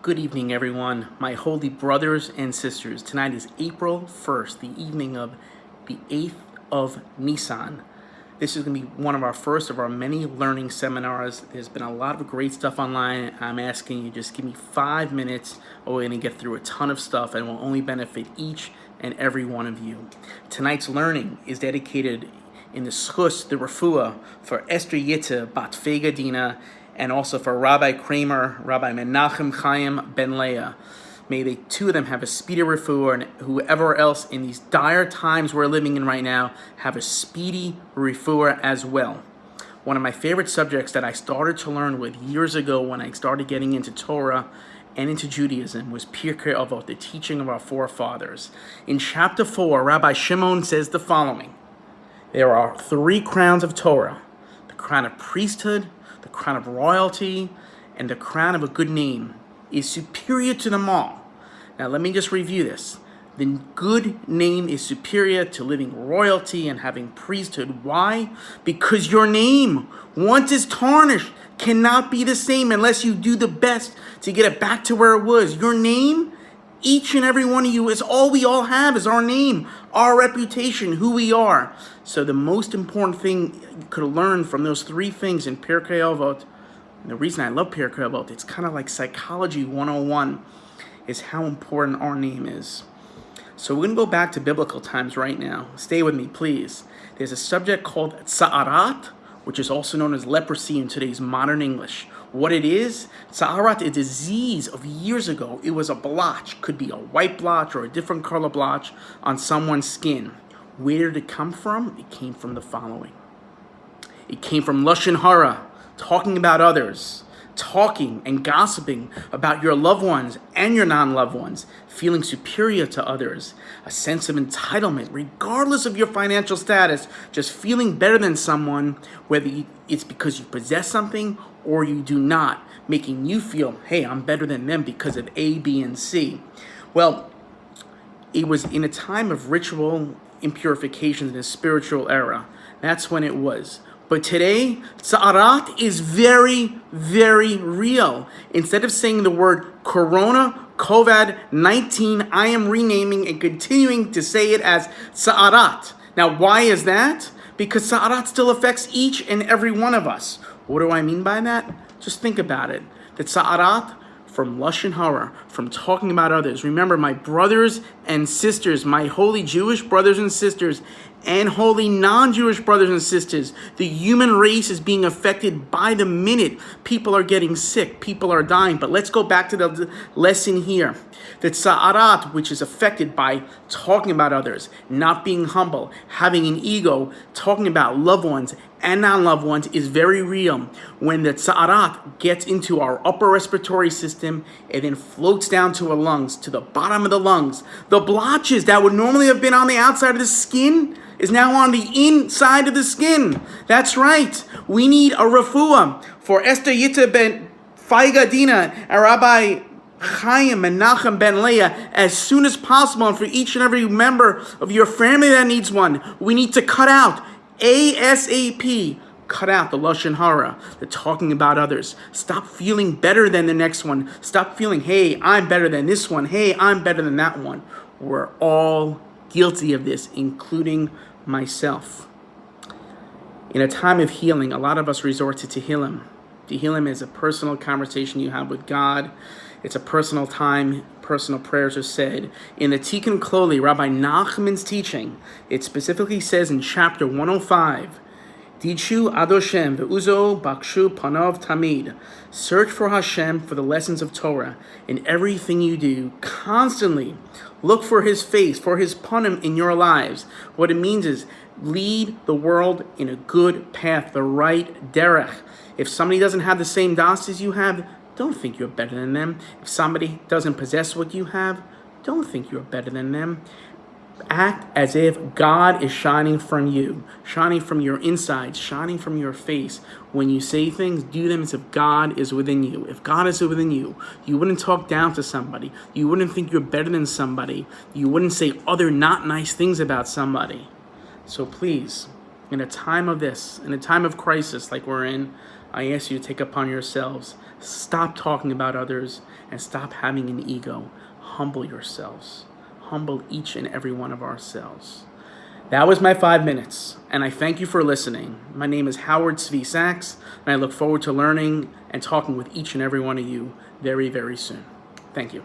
Good evening, everyone, my holy brothers and sisters. Tonight is April 1st, the evening of the 8th of Nisan. This is going to be one of our first of our many learning seminars. There's been a lot of great stuff online. I'm asking you, just give me 5 minutes. We're going to get through a ton of stuff and will only benefit each and every one of you. Tonight's learning is dedicated in the schus, the refuah, for Esther Yitzhak Bat Fega Dina, and also for Rabbi Kramer, Rabbi Menachem Chaim Ben Leah. May the two of them have a speedy refuah, and whoever else in these dire times we're living in right now have a speedy refuah as well. One of my favorite subjects that I started to learn with years ago when I started getting into Torah and into Judaism was Pirkei Avot, the teaching of our forefathers. In chapter 4, Rabbi Shimon says the following: there are 3 crowns of Torah: the crown of priesthood, the crown of royalty, and the crown of a good name is superior to them all. Now let me just review this. The good name is superior to living royalty and having priesthood. Why? Because your name, once it's tarnished, cannot be the same unless you do the best to get it back to where it was. Your name, each and every one of you, is all we all have, is our name, our reputation, who we are. So the most important thing you could learn from those 3 things in Pirkei Avot, and the reason I love Pirkei Avot, it's kind of like psychology 101, is how important our name is. So we're going to go back to biblical times right now. Stay with me, please. There's a subject called Tzara'arat, which is also known as leprosy in today's modern English. What it is, Tzara'arat, a disease of years ago. It was a blotch, could be a white blotch or a different color blotch on someone's skin. Where did it come from? It came from the following. It came from Lashon Hara, talking about others, talking and gossiping about your loved ones and your non-loved ones, feeling superior to others, a sense of entitlement, regardless of your financial status, just feeling better than someone, whether it's because you possess something or you do not, making you feel, hey, I'm better than them because of A, B, and C. Well, it was in a time of ritual impurifications in a spiritual era. That's when it was. But today, Tzara'arat is very, very real. Instead of saying the word Corona, COVID-19, I am renaming and continuing to say it as Tzara'arat. Now, why is that? Because Tzara'arat still affects each and every one of us. What do I mean by that? Just think about it. The Tzara'arat from Lashon Hara, from talking about others. Remember, my brothers and sisters, my holy Jewish brothers and sisters, and holy non-Jewish brothers and sisters, the human race is being affected by the minute. People are getting sick, people are dying. But let's go back to the lesson here. The Tzara'arat, which is affected by talking about others, not being humble, having an ego, talking about loved ones and non-loved ones, is very real. When the Tzara'arat gets into our upper respiratory system, it then floats down to our lungs, to the bottom of the lungs. The blotches that would normally have been on the outside of the skin is now on the inside of the skin. That's right. We need a refuah for Esther Yitzhak Ben Fega Dina and Rabbi Chaim Menachem Ben Leah as soon as possible, and for each and every member of your family that needs one. We need to cut out ASAP. Cut out the Lashon Hara, the talking about others. Stop feeling better than the next one. Stop feeling, hey, I'm better than this one. Hey, I'm better than that one. We're all guilty of this, including myself. In a time of healing, a lot of us resort to Tehillim. Tehillim is a personal conversation you have with God. It's a personal time. Personal prayers are said. In the Tikkun Kloli, Rabbi Nachman's teaching, it specifically says in chapter 105, Dichu Adoshem ve'uzo bakshu panov tamid. Search for Hashem, for the lessons of Torah. In everything you do, constantly look for His face, for His panim in your lives. What it means is lead the world in a good path, the right derech. If somebody doesn't have the same das as you have, don't think you're better than them. If somebody doesn't possess what you have, don't think you're better than them. Act as if God is shining from you, shining from your insides, shining from your face. When you say things, do them as if God is within you. If God is within you, you wouldn't talk down to somebody. You wouldn't think you're better than somebody. You wouldn't say other not nice things about somebody. So please, in a time of this, in a time of crisis like we're in, I ask you to take upon yourselves. Stop talking about others and stop having an ego. Humble yourselves. Humble each and every one of ourselves. That was my 5 minutes, and I thank you for listening. My name is Howard Tzvi Sachs, and I look forward to learning and talking with each and every one of you very, very soon. Thank you.